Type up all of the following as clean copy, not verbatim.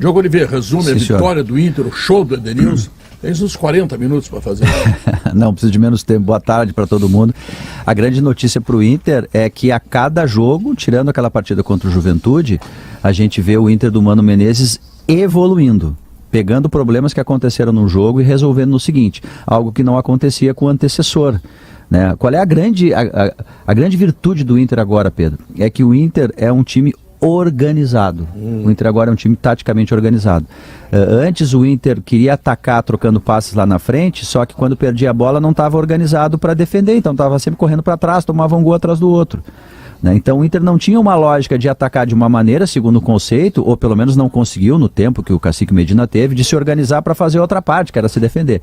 Diogo Oliveira, resume a vitória do Inter, o show do Edenilson. Tens uns 40 minutos para fazer. Não, preciso de menos tempo. Boa tarde para todo mundo. A grande notícia para o Inter é que a cada jogo, tirando aquela partida contra o Juventude, a gente vê o Inter do Mano Menezes evoluindo, pegando problemas que aconteceram no jogo e resolvendo no seguinte, algo que não acontecia com o antecessor. Né? Qual é a grande virtude do Inter agora, Pedro? É que o Inter é um time organizado. O Inter agora é um time taticamente organizado. Antes o Inter queria atacar trocando passes lá na frente, só que quando perdia a bola não estava organizado para defender, então estava sempre correndo para trás, tomava um gol atrás do outro. Né? Então o Inter não tinha uma lógica de atacar de uma maneira, segundo o conceito, ou pelo menos não conseguiu, no tempo que o Cacique Medina teve, de se organizar para fazer outra parte, que era se defender.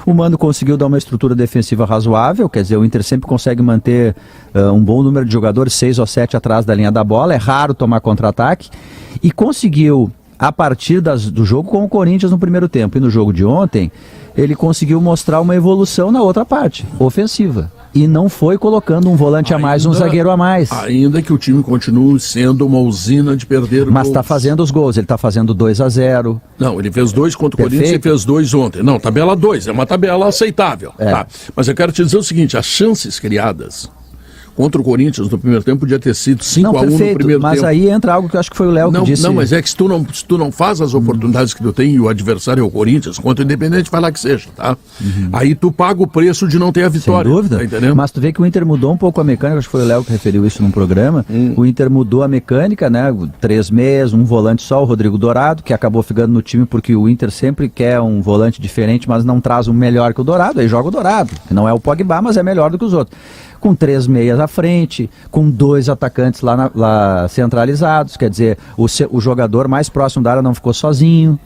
O Mano conseguiu dar uma estrutura defensiva razoável, quer dizer, o Inter sempre consegue manter um bom número de jogadores, 6 ou 7 atrás da linha da bola, é raro tomar contra-ataque, e conseguiu, a partir do jogo com o Corinthians no primeiro tempo e no jogo de ontem, ele conseguiu mostrar uma evolução na outra parte, ofensiva. E não foi colocando um volante a mais, um zagueiro a mais. Ainda que o time continue sendo uma usina de perder Mas está fazendo os gols, ele está fazendo 2-0. Não, ele fez 2 contra o Corinthians e fez 2 ontem. Não, tabela 2, é uma tabela aceitável. Tá. Mas eu quero te dizer o seguinte, as chances criadas contra o Corinthians no primeiro tempo podia ter sido 5-1 no primeiro tempo. Mas aí entra algo que eu acho que foi o Léo que disse. Não, mas é que se tu não faz as oportunidades que tu tem e o adversário é o Corinthians, contra o Independente, vai lá que seja, tá? Aí tu paga o preço de não ter a vitória. Sem dúvida. Tá entendendo? Mas tu vê que o Inter mudou um pouco a mecânica, acho que foi o Léo que referiu isso num programa. O Inter mudou a mecânica, né? 3 meias, um volante só, o Rodrigo Dourado, que acabou ficando no time porque o Inter sempre quer um volante diferente, mas não traz um melhor que o Dourado, aí joga o Dourado, que não é o Pogba, mas é melhor do que os outros. Com 3 meias à frente, com 2 atacantes lá centralizados, quer dizer, o jogador mais próximo da área não ficou sozinho.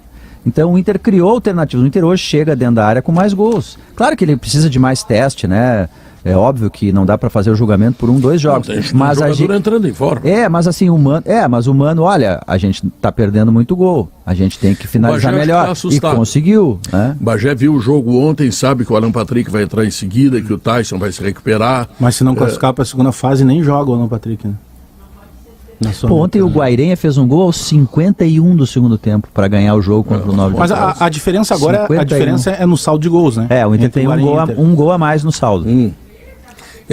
Então o Inter criou alternativas, o Inter hoje chega dentro da área com mais gols. Claro que ele precisa de mais teste, né? É óbvio que não dá para fazer o julgamento por 2 jogos. Mas a gente entrando em forma. Mas assim, o Mano, olha, a gente tá perdendo muito gol. A gente tem que finalizar melhor. E conseguiu, né? Bagé viu o jogo ontem, sabe que o Alan Patrick vai entrar em seguida, que o Tyson vai se recuperar. Mas se não classificar para a segunda fase, nem joga o Alan Patrick, né? Ontem o Guairenha fez um gol aos 51 do segundo tempo para ganhar o jogo contra o 9 de Mas a diferença agora, a diferença é no saldo de gols, né? O Inter tem um gol a mais no saldo.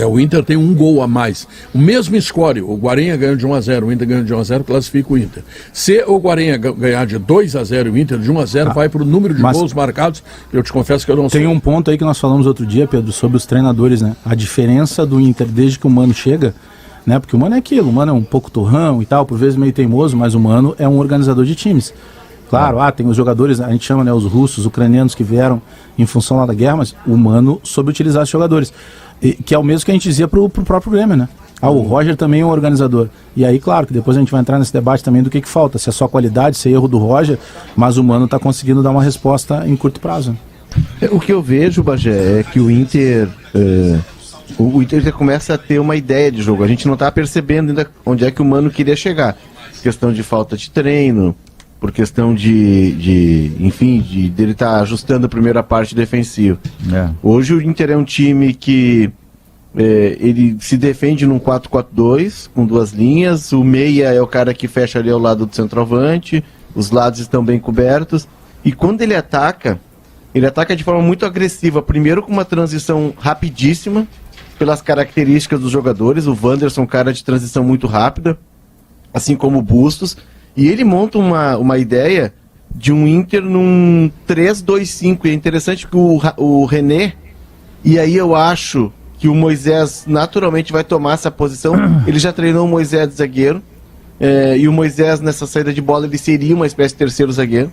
O Inter tem um gol a mais. O mesmo score, o Guarenha ganhou de 1-0, o Inter ganhou de 1-0, classifica o Inter. Se o Guarenha ganhar de 2-0 e o Inter de 1-0, vai para o número de gols marcados, eu te confesso que eu não sei. Tem um ponto aí que nós falamos outro dia, Pedro, sobre os treinadores, né? A diferença do Inter desde que o Mano chega, né? Porque o Mano é aquilo, o Mano é um pouco torrão e tal, por vezes meio teimoso, mas o Mano é um organizador de times. Claro, tem os jogadores, a gente chama, né, os russos, ucranianos que vieram em função lá da guerra, mas o Mano soube utilizar os jogadores. Que é o mesmo que a gente dizia pro próprio Grêmio, né? O Roger também é um organizador. E aí, claro, que depois a gente vai entrar nesse debate também do que falta, se é só qualidade, se é erro do Roger, mas o Mano está conseguindo dar uma resposta em curto prazo. O que eu vejo, Bagé, é que o Inter já começa a ter uma ideia de jogo. A gente não está percebendo ainda onde é que o Mano queria chegar. Questão de falta de treino, por questão dele estar ajustando a primeira parte defensiva. Hoje o Inter é um time que ele se defende num 4-4-2, com 2 linhas, o meia é o cara que fecha ali ao lado do centroavante, os lados estão bem cobertos, e quando ele ataca de forma muito agressiva, primeiro com uma transição rapidíssima, pelas características dos jogadores, o Wanderson é um cara de transição muito rápida, assim como o Bustos, e ele monta uma ideia de um Inter num 3-2-5. E é interessante que o René, e aí eu acho que o Moisés naturalmente vai tomar essa posição. Ele já treinou o Moisés de zagueiro, e o Moisés nessa saída de bola ele seria uma espécie de terceiro zagueiro.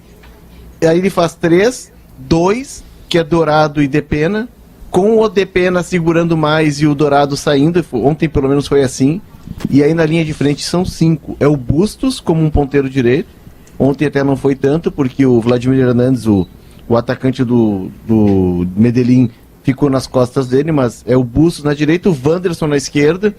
E aí ele faz 3-2, que é Dourado e Depena, com o Depena segurando mais e o Dourado saindo. Ontem pelo menos foi assim. E aí na linha de frente são 5. É o Bustos como um ponteiro direito. Ontem até não foi tanto, porque o Vladimir Hernandes, o atacante do Medellín, ficou nas costas dele, mas é o Bustos na direita, o Wanderson na esquerda,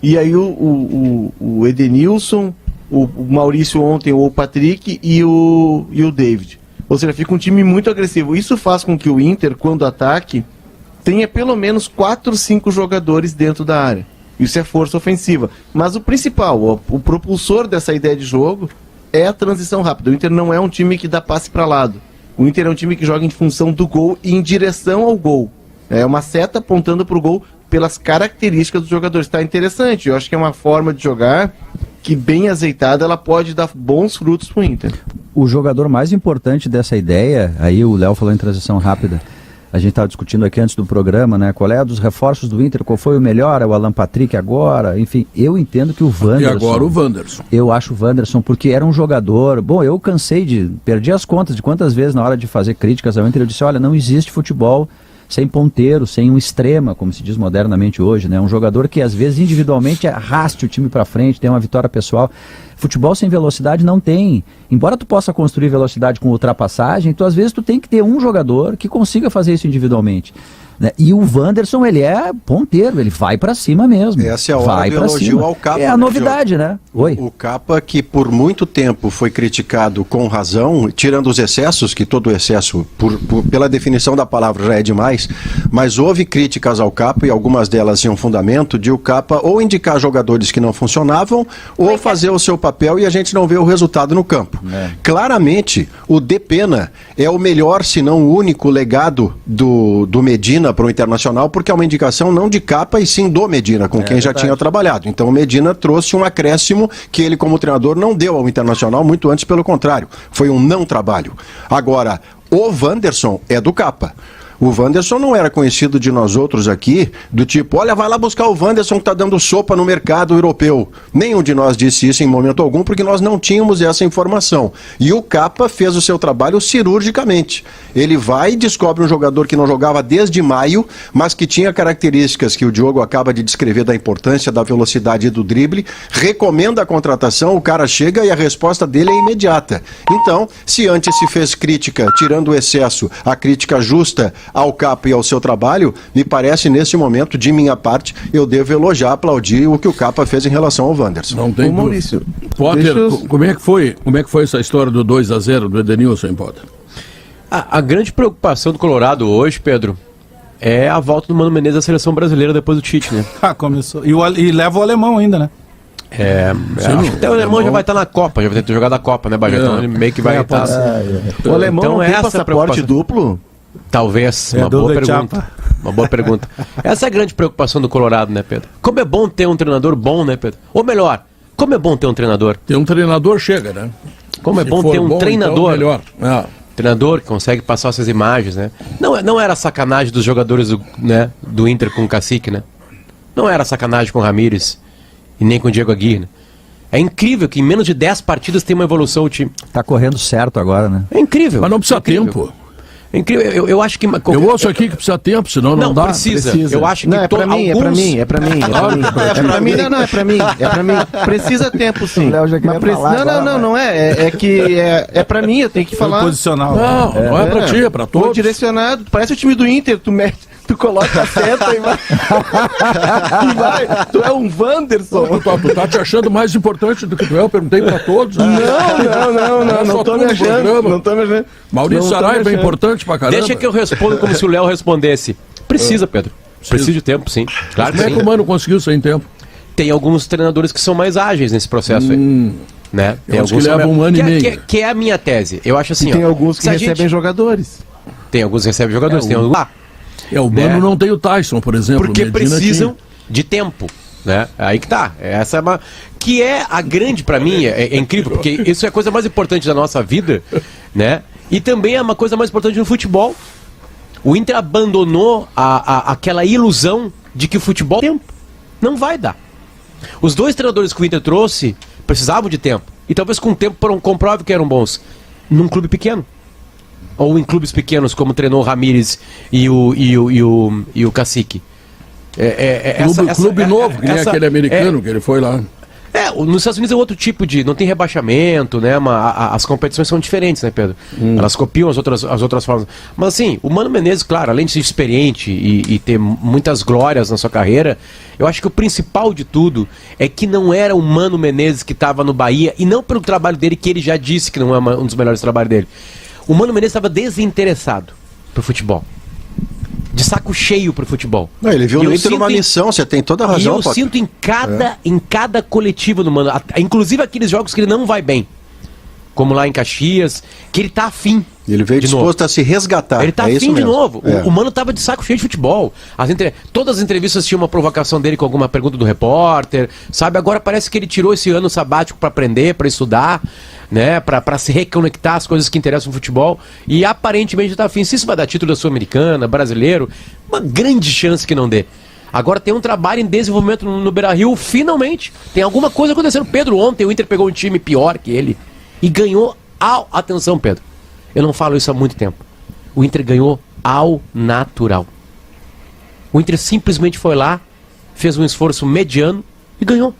e aí o Edenilson, o Maurício ontem, o Patrick e o David. Ou seja, fica um time muito agressivo. Isso faz com que o Inter, quando ataque, tenha pelo menos 4, 5 jogadores dentro da área. Isso é força ofensiva. Mas o principal, o propulsor dessa ideia de jogo é a transição rápida. O Inter não é um time que dá passe para lado. O Inter é um time que joga em função do gol e em direção ao gol. É uma seta apontando para o gol pelas características dos jogadores. Está interessante. Eu acho que é uma forma de jogar que, bem azeitada, ela pode dar bons frutos para o Inter. O jogador mais importante dessa ideia, aí o Léo falou em transição rápida, a gente estava discutindo aqui antes do programa, né? Qual é dos reforços do Inter, qual foi o melhor? É o Alan Patrick agora? Enfim, eu entendo que o Wanderson... E agora o Wanderson. Eu acho o Wanderson, porque era um jogador... Bom, eu perdi as contas de quantas vezes na hora de fazer críticas ao Inter eu disse, olha, não existe futebol sem ponteiro, sem um extrema, como se diz modernamente hoje, né? Um jogador que às vezes individualmente arraste o time para frente, tem uma vitória pessoal. Futebol sem velocidade não tem. Embora tu possa construir velocidade com ultrapassagem, tu às vezes tu tem que ter um jogador que consiga fazer isso individualmente. Né? E o Wanderson, ele é ponteiro, ele vai pra cima mesmo. Essa é a hora vai do elogio ao Capa. É a novidade, né? Oi. O Capa, que por muito tempo foi criticado com razão, tirando os excessos, que todo excesso, pela definição da palavra, já é demais, mas houve críticas ao Capa, e algumas delas tinham fundamento, de o Capa ou indicar jogadores que não funcionavam, ou fazer o seu papel e a gente não vê o resultado no campo. Claramente, o Depena é o melhor, se não o único legado do Medina para o Internacional, porque é uma indicação não de Capa e sim do Medina, com quem já tinha trabalhado. Então o Medina trouxe um acréscimo que ele, como treinador, não deu ao Internacional, muito antes pelo contrário. Foi um não trabalho. Agora, o Wanderson é do Capa. O Wanderson não era conhecido de nós outros aqui, do tipo, olha, vai lá buscar o Wanderson que está dando sopa no mercado europeu. Nenhum de nós disse isso em momento algum, porque nós não tínhamos essa informação. E o Capa fez o seu trabalho cirurgicamente. Ele vai e descobre um jogador que não jogava desde maio, mas que tinha características que o Diogo acaba de descrever da importância da velocidade e do drible, recomenda a contratação, o cara chega e a resposta dele é imediata. Então, se antes se fez crítica, tirando o excesso, a crítica justa ao Capa e ao seu trabalho, me parece, nesse momento, de minha parte, eu devo elogiar, aplaudir o que o Capa fez em relação ao Wanderson. Não tem Maurício, Potter, como é que foi essa história do 2-0 do Edenilson, Potter? A grande preocupação do Colorado hoje, Pedro, é a volta do Mano Menezes à seleção brasileira depois do Tite, né? Começou. E leva o alemão ainda, né? Acho que até o alemão já vai estar na Copa, já vai ter jogado a Copa, né, Bagé? Então ele meio que vai estar... O alemão então, não tem essa passaporte duplo? Talvez, uma boa pergunta. Uma boa pergunta. Essa é a grande preocupação do Colorado, né, Pedro? Como é bom ter um treinador bom, né, Pedro? Ou melhor, como é bom ter um treinador? Ter um treinador chega, né? Como é bom ter um treinador. Então melhor. Treinador que consegue passar essas imagens, né? Não era sacanagem dos jogadores do Inter com o Cacique, né? Não era sacanagem com o Ramires e nem com o Diego Aguirre, né? É incrível que em menos de 10 partidas tem uma evolução o time. Tá correndo certo agora, né? É incrível. Mas não precisa tempo. É incrível, eu acho que... Eu ouço aqui que precisa tempo, senão não dá. Precisa. Eu acho que não, é pra mim. Precisa tempo, sim. Não é. É que é pra mim, eu tenho que falar. Posicional. Não é pra ti, é pra todos. Foi direcionado. Parece o time do Inter, tu coloca a seta e vai. Tu é um Wanderson. Tu tá te achando mais importante do que tu é? Eu perguntei pra todos. Não tô me achando. Maurício Saraiva é importante pra caramba. Deixa que eu respondo como se o Léo respondesse. Precisa, Pedro. Precisa de tempo, sim. Claro Como é que o Mano conseguiu sem tempo? Tem alguns treinadores que são mais ágeis nesse processo aí. Né? Tem alguns que levam um ano e meio. Que é a minha tese. Eu acho assim, tem alguns que recebem jogadores. Tem alguns que recebem jogadores. O Mano não tem o Tyson, por exemplo. Porque Medina precisam de tempo. Né? Aí que tá. Essa é uma... Que é a grande, pra mim, é incrível, porque isso é a coisa mais importante da nossa vida, né? E também é uma coisa mais importante no futebol. O Inter abandonou aquela ilusão de que o futebol tem tempo. Não vai dar. Os dois treinadores que o Inter trouxe precisavam de tempo. E talvez com o tempo comprove que eram bons. Num clube pequeno. Ou em clubes pequenos, como treinou o Ramires e o Cacique. Clube novo, que nem aquele americano que ele foi lá. Nos Estados Unidos é outro tipo de... Não tem rebaixamento, né? As competições são diferentes, né, Pedro? Elas copiam as outras formas. Mas assim, o Mano Menezes, claro, além de ser experiente e ter muitas glórias na sua carreira, eu acho que o principal de tudo é que não era o Mano Menezes que estava no Bahia, e não pelo trabalho dele, que ele já disse que não é um dos melhores trabalhos dele. O Mano Menezes estava desinteressado pro futebol. De saco cheio pro futebol. Ele viu no Inter uma missão, você tem toda a razão. E eu sinto em cada coletiva do Mano, inclusive aqueles jogos que ele não vai bem. como lá em Caxias, que ele tá afim. Ele veio de disposto novo. a se resgatar. Ele tá é afim isso de mesmo. novo. É. O Mano tava de saco cheio de futebol. Todas as entrevistas tinham uma provocação dele com alguma pergunta do repórter, sabe? Agora parece que ele tirou esse ano sabático para aprender, para estudar, né? Para se reconectar às coisas que interessam no futebol. E aparentemente tá afim. Se isso vai dar título da Sul-Americana, brasileiro, uma grande chance que não dê. Agora tem um trabalho em desenvolvimento no Beira-Rio, finalmente. Tem alguma coisa acontecendo. Pedro, ontem o Inter pegou um time pior que ele e ganhou atenção, Pedro. Eu não falo isso há muito tempo. O Inter ganhou ao natural. O Inter simplesmente foi lá, fez um esforço mediano e ganhou.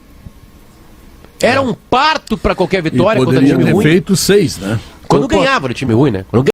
Era um parto para qualquer vitória E contra poderia time ter ruim. feito 6, né? Quando ganhava no time ruim, né? Quando